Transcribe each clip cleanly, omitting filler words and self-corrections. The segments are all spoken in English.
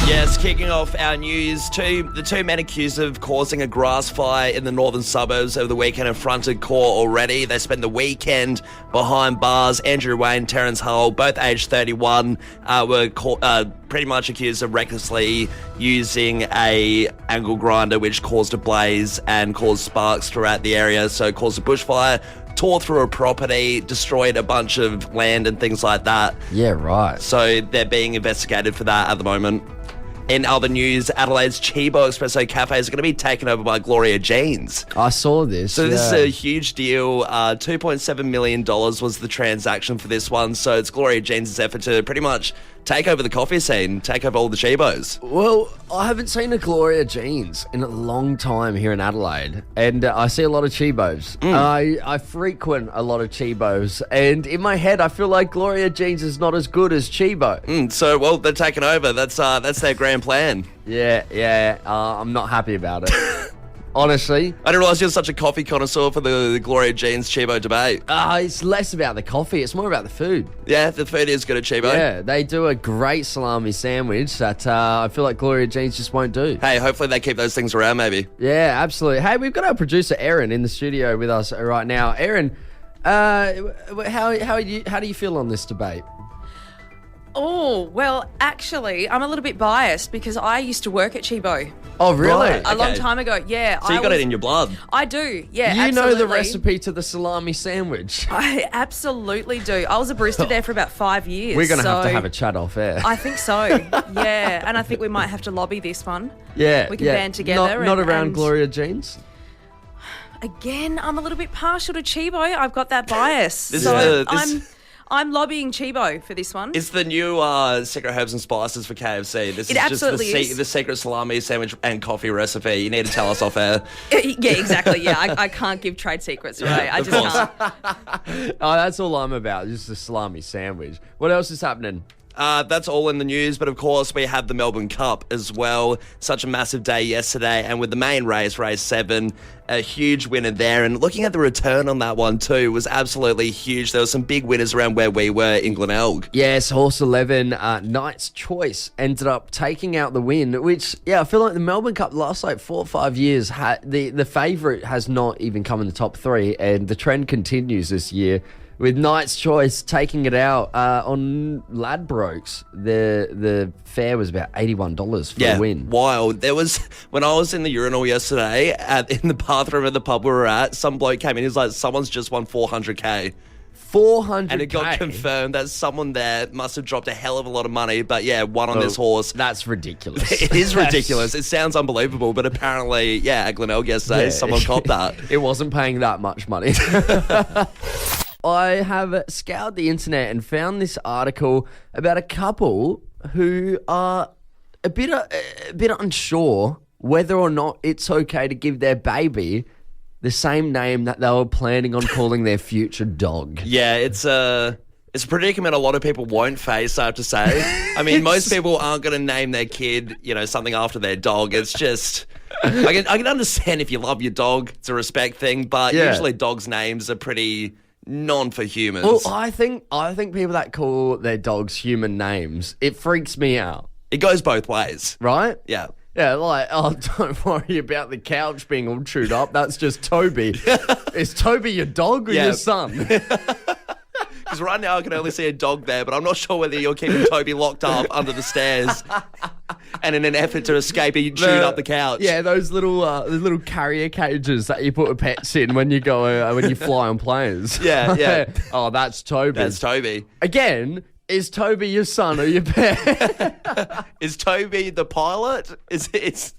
Yes, kicking off our news, the two men accused of causing a grass fire in the northern suburbs over the weekend have fronted court already. They spent the weekend behind bars. Andrew Wayne, Terence Hull, both aged 31, were pretty much accused of recklessly using a angle grinder, which caused a blaze and caused sparks throughout the area. So it caused a bushfire, tore through a property, destroyed a bunch of land and things like that. Yeah, right. So they're being investigated for that at the moment. In other news, Adelaide's Chibo Espresso Cafe is going to be taken over by Gloria Jeans. I saw this. So this is a huge deal. $2.7 million was the transaction for this one. So it's Gloria Jeans' effort to pretty much take over the coffee scene, take over all the Chibos. Well, I haven't seen a Gloria Jeans in a long time here in Adelaide, and I see a lot of Chibos. I frequent a lot of Chibos, and in my head, I feel like Gloria Jeans is not as good as Chibo. So, well, they're taking over. That's their grand plan. Yeah. I'm not happy about it. Honestly. I didn't realise you're such a coffee connoisseur for the Gloria Jeans Chibo debate. It's less about the coffee. It's more about the food. Yeah, the food is good at Chibo. Yeah, they do a great salami sandwich that I feel like Gloria Jeans just won't do. Hey, hopefully they keep those things around, maybe. Yeah, absolutely. Hey, we've got our producer, Erin, in the studio with us right now. Erin, how do you feel on this debate? Oh, well, actually, I'm a little bit biased because I used to work at Chibo. Oh, really? A long time ago, yeah. So you got it in your blood. I do, yeah, You absolutely. know the recipe to the salami sandwich. I absolutely do. I was a barista there for about 5 years. We're going to have a chat off air. I think so, yeah. And I think we might have to lobby this one. Yeah, we can band together. Not around Gloria Jeans? Again, I'm a little bit partial to Chibo. I've got that bias. I'm lobbying Chibo for this one. It's the new secret herbs and spices for KFC. This it is absolutely just is. The secret salami sandwich and coffee recipe. You need to tell us off air. Yeah, exactly. Yeah, I can't give trade secrets away. I just can't. Oh, that's all I'm about, just a salami sandwich. What else is happening? That's all in the news, but of course we have the Melbourne Cup as well. Such a massive day yesterday, and with the main race 7, a huge winner there. And looking at the return on that one too was absolutely huge. There were some big winners around where we were in Glenelg. Yes, Horse 11, Knight's Choice, ended up taking out the win, which, I feel like the Melbourne Cup the last 4 or 5 years, the favourite has not even come in the top 3, and the trend continues this year, with Knight's Choice taking it out on Ladbrokes. The fare was about $81 for the win. Wild. There was, when I was in the urinal yesterday, in the bathroom at the pub we were at, some bloke came in, he was like, someone's just won $400K. $400K? And it got confirmed that someone there must have dropped a hell of a lot of money, but won on this horse. That's ridiculous. It is ridiculous. It sounds unbelievable, but apparently, at Glenelg yesterday, someone copped that. It wasn't paying that much money. I have scoured the internet and found this article about a couple who are a bit unsure whether or not it's okay to give their baby the same name that they were planning on calling their future dog. Yeah, it's a predicament a lot of people won't face, I have to say. I mean, most people aren't going to name their kid, something after their dog. It's just... I can understand if you love your dog, it's a respect thing, but usually dogs' names are pretty... non for humans. Well, I think people that call their dogs human names, it freaks me out. It goes both ways. Right? Yeah. Yeah, like, don't worry about the couch being all chewed up. That's just Toby. Is Toby your dog or your son? Because right now I can only see a dog there, but I'm not sure whether you're keeping Toby locked up under the stairs and in an effort to escape, he chewed up the couch. Yeah, those little carrier cages that you put with pets in when you go when you fly on planes. Yeah. Oh, that's Toby. That's Toby. Again, is Toby your son or your pet? Is Toby the pilot? It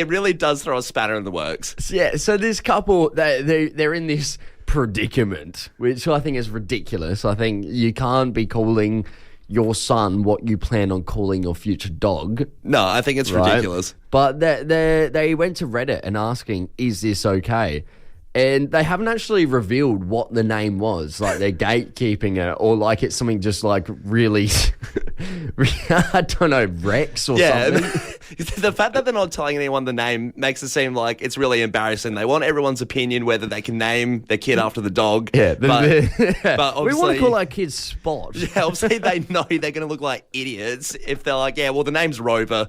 really does throw a spanner in the works. Yeah, so this couple, they're in this predicament, which I think is ridiculous. I think you can't be calling your son what you plan on calling your future dog. No, I think it's ridiculous. But they went to Reddit and asking, is this okay? And they haven't actually revealed what the name was. Like, they're gatekeeping it, or like it's something just like really, I don't know, Rex or something. The fact that they're not telling anyone the name makes it seem like it's really embarrassing. They want everyone's opinion whether they can name their kid after the dog. Yeah, but we want to call our kids Spot. Yeah, obviously they know they're going to look like idiots if they're like, yeah, well, the name's Rover,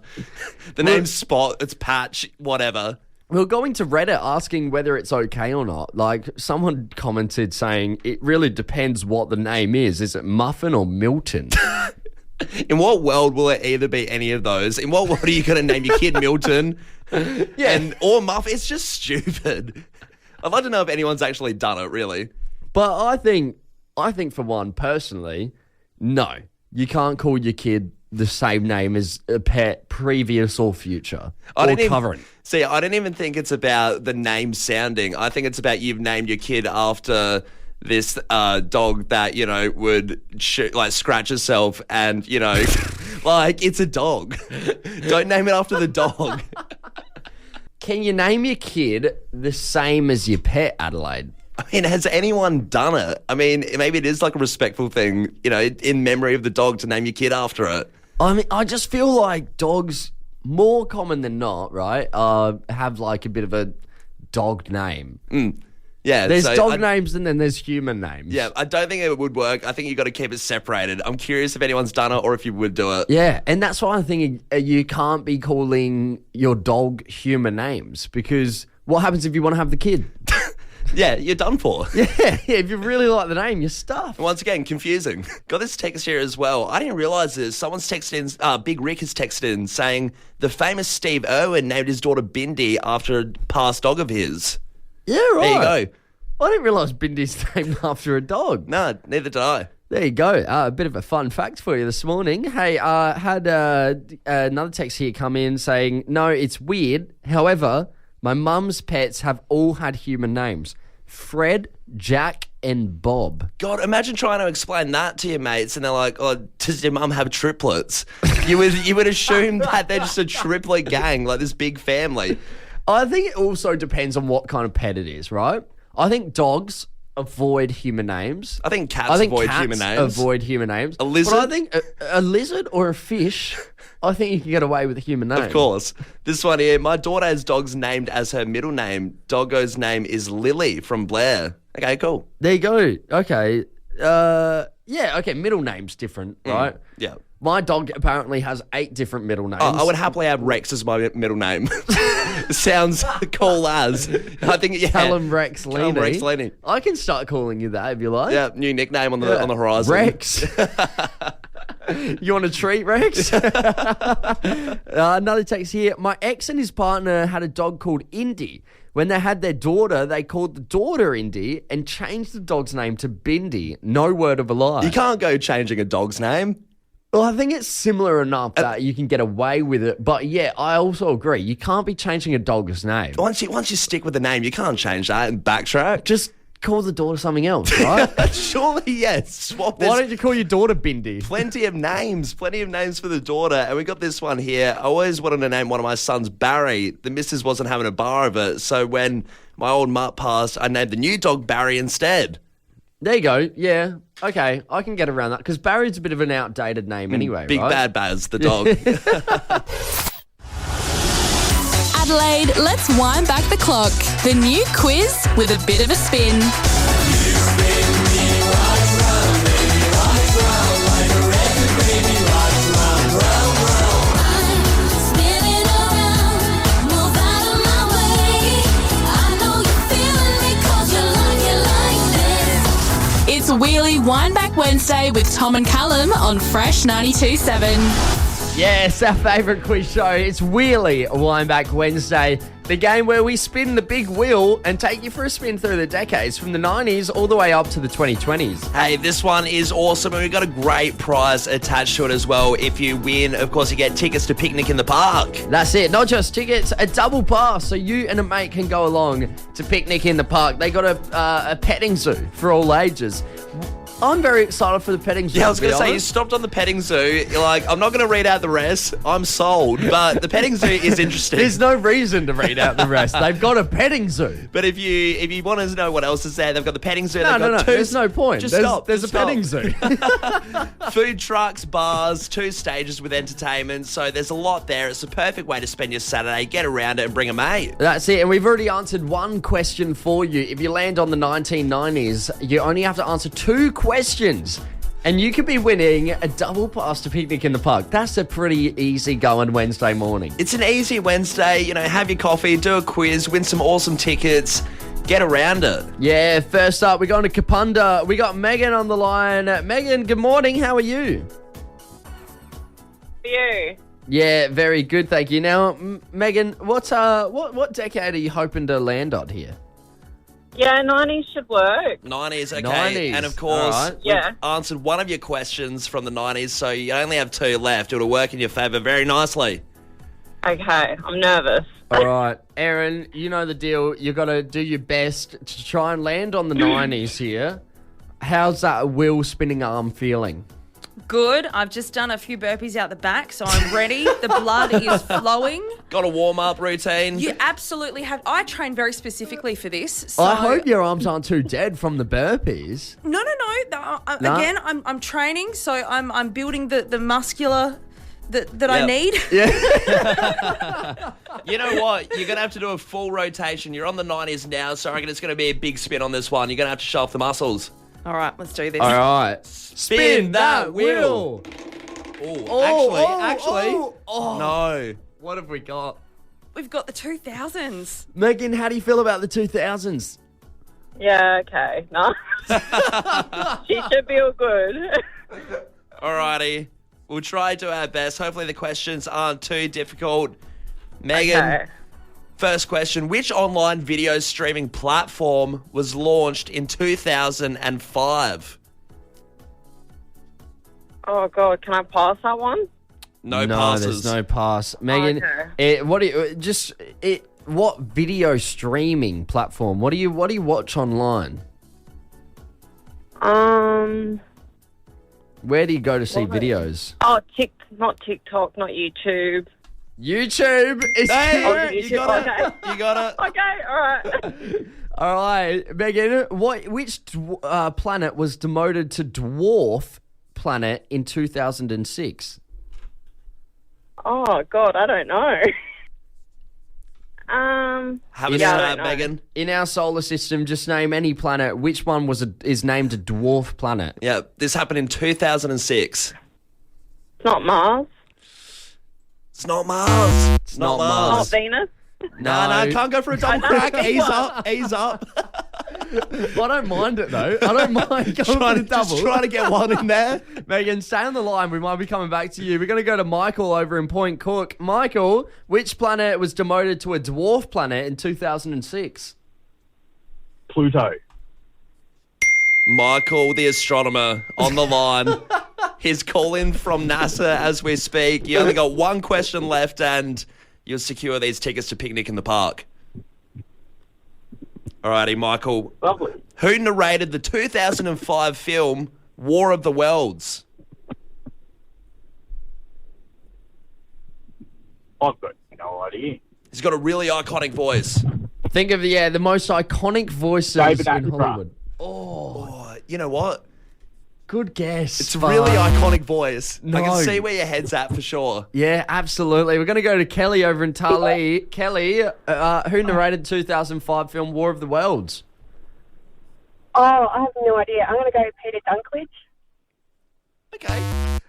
the name's Spot, it's Patch, whatever. We were going to Reddit asking whether it's okay or not. Like, someone commented saying it really depends what the name is. Is it Muffin or Milton? In what world will it either be any of those? In what world are you going to name your kid Milton or Muffin? It's just stupid. I'd like to know if anyone's actually done it, really. But I think for one, personally, no. You can't call your kid the same name as a pet, previous or future, or current. See, I don't even think it's about the name sounding. I think it's about you've named your kid after this dog that, would scratch itself and, like, it's a dog. Don't name it after the dog. Can you name your kid the same as your pet, Adelaide? I mean, has anyone done it? I mean, maybe it is like a respectful thing, in memory of the dog to name your kid after it. I mean, I just feel like dogs, more common than not, right, have like a bit of a dog name. Yeah, there's dog names and then there's human names. Yeah, I don't think it would work. I think you've got to keep it separated. I'm curious if anyone's done it or if you would do it. Yeah, and that's why I think you can't be calling your dog human names, because what happens if you want to have the kid? Yeah, you're done for. Yeah, if you really like the name, you're stuffed. Once again, confusing. Got this text here as well. I didn't realise this. Someone's texted in, Big Rick has texted in saying the famous Steve Irwin named his daughter Bindi after a past dog of his. Yeah, right. There you go. I didn't realise Bindi's named after a dog. No, neither did I. There you go. A bit of a fun fact for you this morning. Hey, had another text here come in saying, no, it's weird. However, my mum's pets have all had human names. Fred, Jack, and Bob. God, imagine trying to explain that to your mates and they're like, oh, does your mum have triplets? You would assume that they're just a triplet gang, like this big family. I think it also depends on what kind of pet it is, right? I think dogs avoid human names. I think cats avoid human names. A lizard? But I think a lizard or a fish, I think you can get away with a human name. Of course. This one here, my daughter has dogs named as her middle name. Doggo's name is Lily from Blair. Okay, cool. There you go. Okay. Okay, middle name's different, right? Yeah. My dog apparently has 8 different middle names. I would happily have Rex as my middle name. Sounds cool as. I think, yeah. Callum Rex Leaney. Callum Rex Leaney. I can start calling you that if you like. Yeah, new nickname on the horizon. Rex. You want a treat, Rex? Another text here. My ex and his partner had a dog called Indy. When they had their daughter, they called the daughter Indy and changed the dog's name to Bindi. No word of a lie. You can't go changing a dog's name. Well, I think it's similar enough that you can get away with it. But yeah, I also agree. You can't be changing a dog's name. Once you stick with the name, you can't change that and backtrack. Just call the daughter something else, right? Surely, yes. Swap. Why don't you call your daughter Bindi? Plenty of names for the daughter. And we got this one here. I always wanted to name one of my sons Barry. The missus wasn't having a bar of it. So when my old mutt passed, I named the new dog Barry instead. There you go. Yeah. Okay. I can get around that because Barry's a bit of an outdated name anyway, Big right? Bad Baz, the dog. Adelaide, let's wind back the clock. The new quiz with a bit of a spin. It's Wheelie Wind Back Wednesday with Tom and Callum on Fresh 92.7. Yes, our favourite quiz show. It's Wheelie Wind Back Wednesday, the game where we spin the big wheel and take you for a spin through the decades from the 90s all the way up to the 2020s. Hey, this one is awesome and we've got a great prize attached to it as well. If you win, of course, you get tickets to Picnic in the Park. That's it. Not just tickets, a double pass so you and a mate can go along to Picnic in the Park. They got a petting zoo for all ages. I'm very excited for the petting zoo. Yeah, I was going to say, you stopped on the petting zoo. You're like, I'm not going to read out the rest. I'm sold. But the petting zoo is interesting. There's no reason to read out the rest. They've got a petting zoo. But if you want to know what else is there, they've got the petting zoo. No. There's no point. Just there's stop. There's just a petting stop. zoo. Food trucks, bars, 2 stages with entertainment. So there's a lot there. It's the perfect way to spend your Saturday. Get around it and bring a mate. That's it. And we've already answered one question for you. If you land on the 1990s, you only have to answer 2 questions. And you could be winning a double pass to Picnic in the Park. That's a pretty easy going Wednesday morning. It's an easy Wednesday. Have your coffee, do a quiz, win some awesome tickets. Get around it. Yeah, first up, we're going to Kapunda. We got Megan on the line. Megan, good morning. How are you? You? Yeah, very good, thank you. Now, Megan, what decade are you hoping to land on here? Yeah, 90s should work. 90s, okay. 90s. And of course, All right. we've Yeah. answered one of your questions from the 90s, so you only have 2 left. It'll work in your favour very nicely. Okay, I'm nervous. All right, Erin, you know the deal. You got to do your best to try and land on the 90s here. How's that wheel spinning arm feeling? Good. I've just done a few burpees out the back, so I'm ready. The blood is flowing. Got a warm-up routine? You absolutely have. I train very specifically for this. So I hope your arms aren't too dead from the burpees. No. No? Again, I'm training, so I'm building the muscular that I Yep. need. Yeah. You know what? You're going to have to do a full rotation. You're on the 90s now, so I reckon it's going to be a big spin on this one. You're going to have to show off the muscles. All right, let's do this. All right. Spin that wheel. Oh, Actually. oh. No. What have we got? We've got the 2000s. Megan, how do you feel about the 2000s? Yeah, okay. No. She should be all good. Alrighty. We'll try to do our best. Hopefully the questions aren't too difficult. Megan, Okay. first question. Which online video streaming platform was launched in 2005? Oh, God, can I pass that one? No passes. There's no pass. Megan, Okay. what video streaming platform? What do you watch online? Where do you go to see videos? Oh, not TikTok, not YouTube. YouTube is Hey, correct. you got it. You got it. Okay, all right. All right, Megan. Which planet was demoted to dwarf planet in 2006? Oh, God, I don't know. Have a Yeah, I stab, don't know. Megan. In our solar system, just name any planet. Which one is named a dwarf planet? Yeah, this happened in 2006. It's not Mars. It's not Mars. It's not Not Mars. Venus. No, can't go for a double crack. Ease up, ease up. I don't mind it though. I don't mind going for the double. Just trying to get one in there. Megan, stay on the line. We might be coming back to you. We're going to go to Michael over in Point Cook. Michael, which planet was demoted to a dwarf planet in 2006? Pluto. Michael, the astronomer, on the line. He's calling from NASA as we speak. You only got one question left and you'll secure these tickets to Picnic in the Park. Alrighty, Michael. Lovely. Who narrated the 2005 film War of the Worlds? I've got no idea. He's got a really iconic voice. Think of the most iconic voices David in Attenborough. Hollywood. Oh, you know what? Good guess. It's a really iconic voice. I No. can see where your head's at for sure. Yeah, absolutely. We're going to go to Kelly over in Tarlee. Kelly, who narrated 2005 film War of the Worlds? Oh, I have no idea. I'm going to go Peter Dinklage. Okay.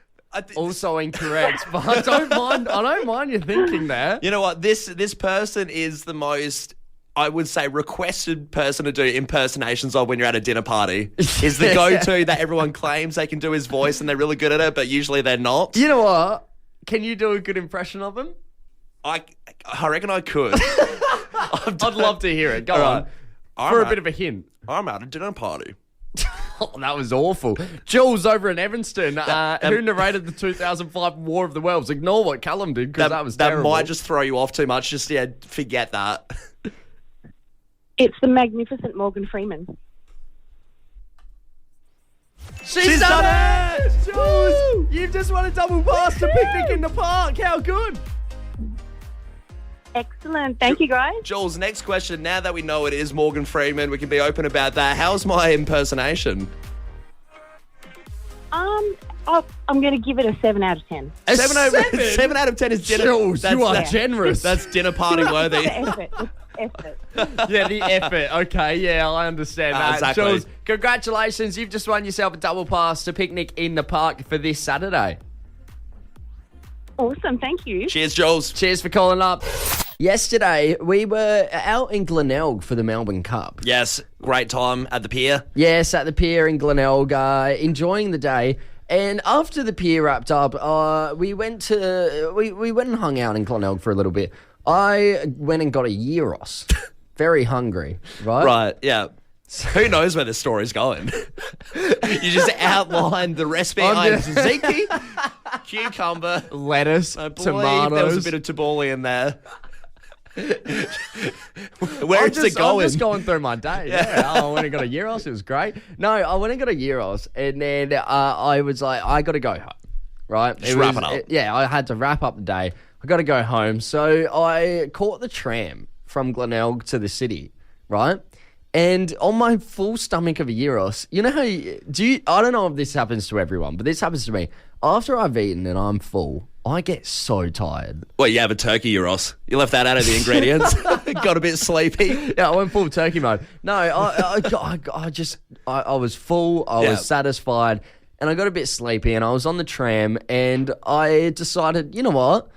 Also incorrect, but I don't mind you thinking there. You know what? This person is the most, I would say, requested person to do impersonations of when you're at a dinner party. Is the go-to that everyone claims they can do his voice and they're really good at it, but usually they're not. You know what? Can you do a good impression of him? I reckon I could. I'd love to hear it. Go on. I'm For a at- bit of a hint. I'm at a dinner party. Oh, that was awful. Jules over in Evanston, who narrated the 2005 War of the Worlds. Ignore what Callum did because that was terrible. might just throw you off too much. Just, forget that. It's the magnificent Morgan Freeman. She's done it! Jules, you've just won a double pass to Picnic in the Park. How good? Excellent. Thank you, guys. Jules, next question. Now that we know it is Morgan Freeman, we can be open about that. How's my impersonation? I'm going to give it a 7 out of 10. A 7 out of 10 is dinner. Jules, you are generous. That's dinner party worthy. Effort. Yeah, the effort. Okay, yeah, I understand that. Exactly. Jules, congratulations. You've just won yourself a double pass to Picnic in the Park for this Saturday. Awesome. Thank you. Cheers, Jules. Cheers for calling up. Yesterday, we were out in Glenelg for the Melbourne Cup. Yes, great time at the pier. Yes, at the pier in Glenelg, enjoying the day. And after the pier wrapped up, we went and hung out in Glenelg for a little bit. I went and got a gyros. Very hungry, right? Right, yeah. Who knows where the story's going? You just outlined the recipe. I have tzatziki, cucumber, Lettuce, I believe tomatoes. there was a bit of tabbouleh in there. Where's it going? I'm just going through my day. Yeah. I went and got a gyros. It was great. No, I went and got a gyros, and then I was like, I got to go home. Right? Wrap it up. Yeah, I had to wrap up the day. I got to go home. So I caught the tram from Glenelg to the city, right? And on my full stomach of a gyros, you know how I don't know if this happens to everyone, but this happens to me. After I've eaten and I'm full, I get so tired. Well, you have a turkey gyros. You left that out of the ingredients. Got a bit sleepy. Yeah, I went full turkey mode. No, I was full. I was satisfied, and I got a bit sleepy. And I was on the tram, and I decided, you know what?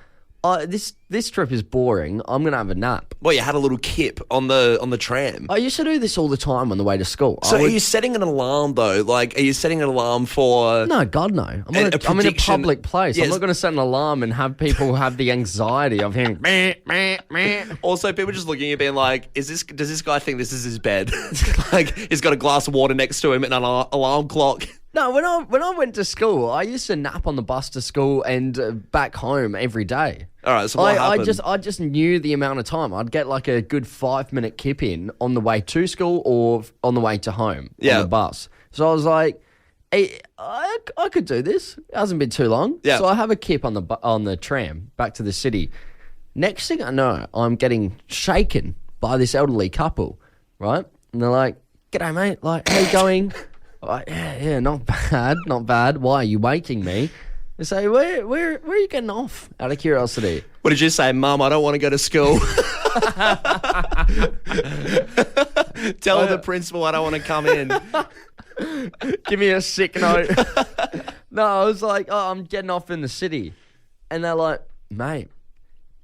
This trip is boring. I'm gonna have a nap. Well, you had a little kip on the tram. I used to do this all the time on the way to school. So are you setting an alarm though? Like, are you setting an alarm for? No, God no. I'm in a public place. Yes. I'm not going to set an alarm and have people have the anxiety of hearing meh, meh, meh. Also, people just looking at you being like, does this guy think this is his bed? Like, he's got a glass of water next to him and an alarm clock. No, when I went to school, I used to nap on the bus to school and back home every day. All right, so what happened? I just knew the amount of time. I'd get like a good 5-minute kip in on the way to school or on the way to home on the bus. So I was like, hey, I could do this. It hasn't been too long. Yeah. So I have a kip on the tram back to the city. Next thing I know, I'm getting shaken by this elderly couple, right? And they're like, "G'day, mate. Like, how you going?" Like, yeah, not bad. Why are you waking me? They say, where are you getting off? Out of curiosity. What did you say, Mum? I don't want to go to school. Tell the principal I don't want to come in. Give me a sick note. No, I was like, I'm getting off in the city. And they're like, mate,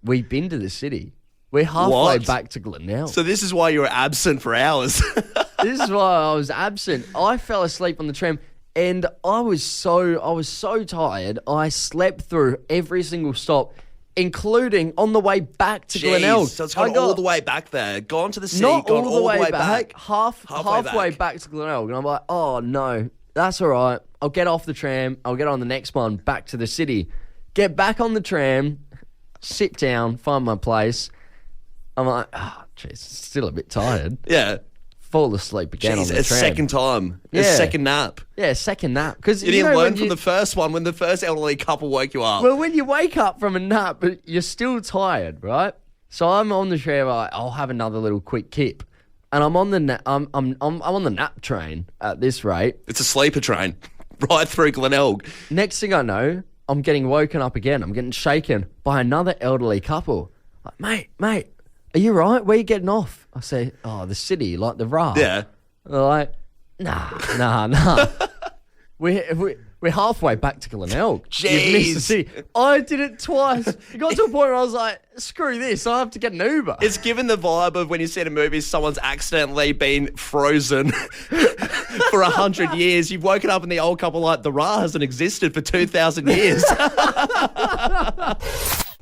we've been to the city. We're halfway back to Glenelg. So this is why you were absent for hours. This is why I was absent. I fell asleep on the tram, and I was so tired. I slept through every single stop, including on the way back to Glenelg. So it's gone all the way back there. Gone to the sea, not gone all the way back. Halfway back to Glenelg. And I'm like, oh no, that's all right. I'll get off the tram. I'll get on the next one back to the city. Get back on the tram, sit down, find my place. I'm like, oh, jeez, still a bit tired. Yeah. Fall asleep again on the tram. A second time. Yeah. A second nap. Yeah, second nap. Because you didn't learn from the first one when the first elderly couple woke you up. Well, when you wake up from a nap, you're still tired, right? So I'm on the tram. I'll have another little quick kip, and I'm on the I'm on the nap train at this rate. It's a sleeper train, right through Glenelg. Next thing I know, I'm getting woken up again. I'm getting shaken by another elderly couple. Like, mate. Are you right? Where are you getting off? I say, the city, like the Ra. Yeah. They're like, nah. We're halfway back to Glenelg. Jeez. You've missed the city. I did it twice. It got to a point where I was like, screw this. I have to get an Uber. It's given the vibe of when you see in a movie someone's accidentally been frozen for 100 years. You've woken up and the old couple like the Ra hasn't existed for 2,000 years.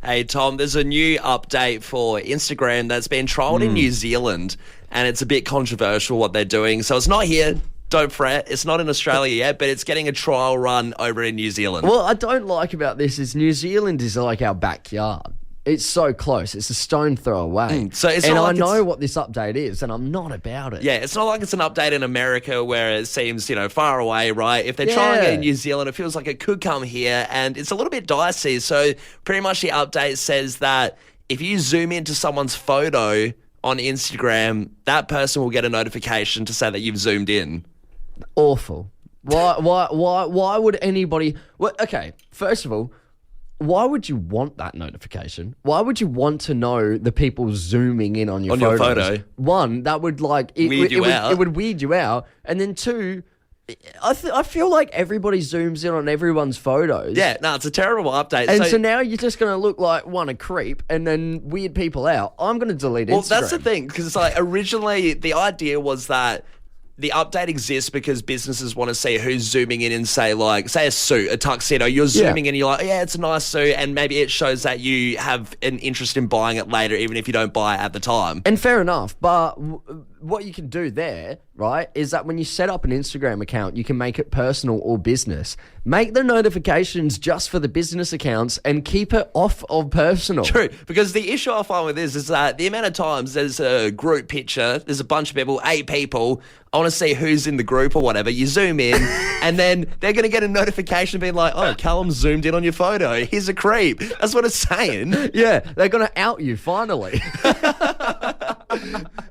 Hey, Tom, there's a new update for Instagram that's been trialled in New Zealand, and it's a bit controversial what they're doing. So it's not here. Don't fret. It's not in Australia yet, but it's getting a trial run over in New Zealand. What I don't like about this is New Zealand is like our backyard. It's so close. It's a stone throw away. So it's and not I like know what this update is, and I'm not about it. Yeah, it's not like it's an update in America where it seems, far away, right? If they're trying it in New Zealand, it feels like it could come here, and it's a little bit dicey. So pretty much the update says that if you zoom into someone's photo on Instagram, that person will get a notification to say that you've zoomed in. Awful. Why would anybody... Well, okay, first of all, why would you want that notification? Why would you want to know the people zooming in on your your photo? One, that would it would weird you out. And then two, I feel like everybody zooms in on everyone's photos. Yeah, no, it's a terrible update. And so now you're just going to look like, one, a creep, and then weird people out. I'm going to delete Instagram. Well, that's the thing, because it's like originally the idea was that the update exists because businesses want to see who's zooming in and say a suit, a tuxedo. You're zooming in and you're like, yeah, it's a nice suit. And maybe it shows that you have an interest in buying it later, even if you don't buy it at the time. And fair enough. But what you can do there, right, is that when you set up an Instagram account, you can make it personal or business. Make the notifications just for the business accounts and keep it off of personal. True, because the issue I find with this is that the amount of times there's a group picture, there's a bunch of people, 8 people, I want to see who's in the group or whatever. You zoom in, and then they're going to get a notification being like, oh, Callum zoomed in on your photo. He's a creep. That's what it's saying. Yeah, they're going to out you finally.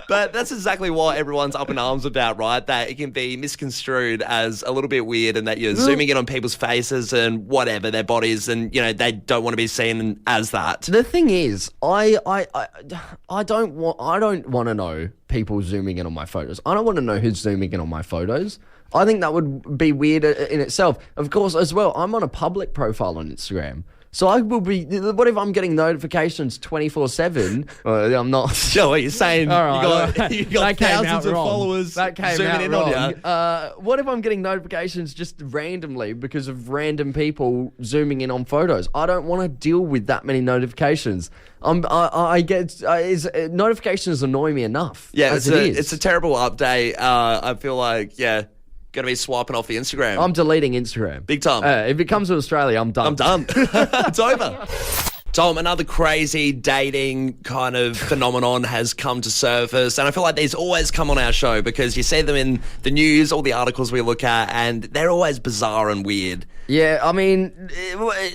But that's exactly what everyone's up in arms about, right? That it can be misconstrued as a little bit weird and that you're zooming in on people's faces and whatever, their bodies, and, they don't want to be seen as that. The thing is, I don't want to know people zooming in on my photos. I don't want to know who's zooming in on my photos. I think that would be weird in itself. Of course, as well, I'm on a public profile on Instagram. So I will be... What if I'm getting notifications 24/7? I'm not... Yeah, what you're saying? All right, you got thousands of followers that came zooming out in wrong. on you. What if I'm getting notifications just randomly because of random people zooming in on photos? I don't want to deal with that many notifications. Notifications annoy me enough. Yeah, it's a terrible update. I feel like, going to be swiping off the Instagram. I'm deleting Instagram. Big time. If it comes to Australia, I'm done. I'm done. It's over. Tom, another crazy dating kind of phenomenon has come to surface, and I feel like these always come on our show because you see them in the news, all the articles we look at, and they're always bizarre and weird. Yeah, I mean,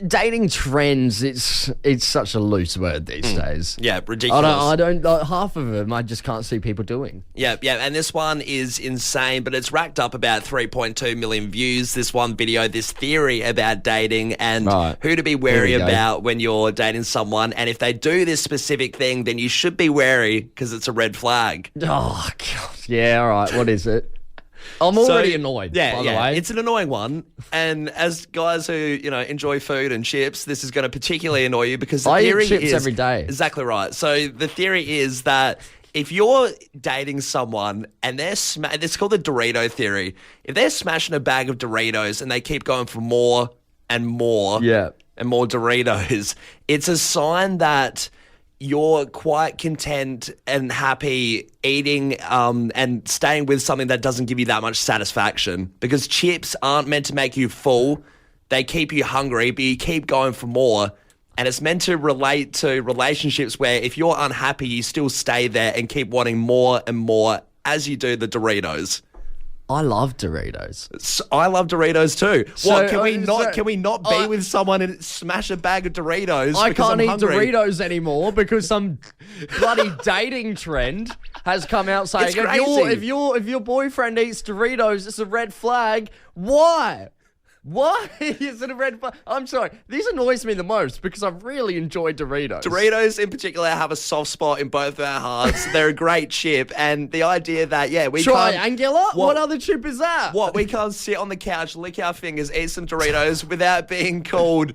dating trends, it's such a loose word these days. Yeah, ridiculous. I don't half of them I just can't see people doing. Yeah, and this one is insane, but it's racked up about 3.2 million views, this one video, this theory about dating and who to be wary about when you're dating someone, and if they do this specific thing, then you should be wary because it's a red flag. Oh, God. Yeah, all right, what is it? I'm already annoyed, by the way. It's an annoying one. And as guys who, enjoy food and chips, this is going to particularly annoy you because the theory eat chips is... every day. Exactly right. So the theory is that if you're dating someone and it's called the Dorito theory. If they're smashing a bag of Doritos and they keep going for more and more and more Doritos, it's a sign that you're quite content and happy eating and staying with something that doesn't give you that much satisfaction, because chips aren't meant to make you full. They keep you hungry, but you keep going for more. And it's meant to relate to relationships where if you're unhappy, you still stay there and keep wanting more and more as you do the Doritos. I love Doritos. I love Doritos too. So, can we not be with someone and smash a bag of Doritos? I can't eat hungry? Doritos anymore because some bloody dating trend has come out saying if your boyfriend eats Doritos, it's a red flag. Why? Why is it a red flag? I'm sorry. This annoys me the most because I really enjoy Doritos. Doritos in particular have a soft spot in both of our hearts. They're a great chip. And the idea that, we Triangular? What other chip is that? What, we can't sit on the couch, lick our fingers, eat some Doritos without being called,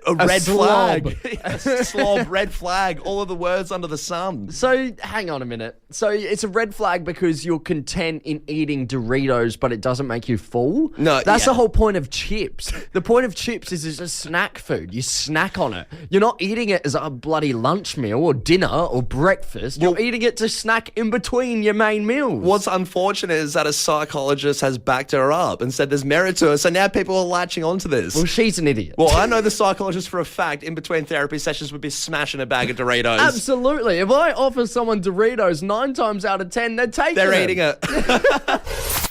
a red slob. flag. Slob, red flag, all of the words under the sun. So, hang on a minute. So, it's a red flag because you're content in eating Doritos, but it doesn't make you full? No, That's the whole point of chips. The point of chips is it's a snack food. You snack on it. You're not eating it as a bloody lunch meal or dinner or breakfast. You're eating it to snack in between your main meals. What's unfortunate is that a psychologist has backed her up and said there's merit to it, so now people are latching onto this. Well, she's an idiot. Well, I know the psychologist psychologist for a fact in between therapy sessions would be smashing a bag of Doritos. Absolutely. If I offer someone Doritos, 9 times out of 10, they're taking They're them. eating it.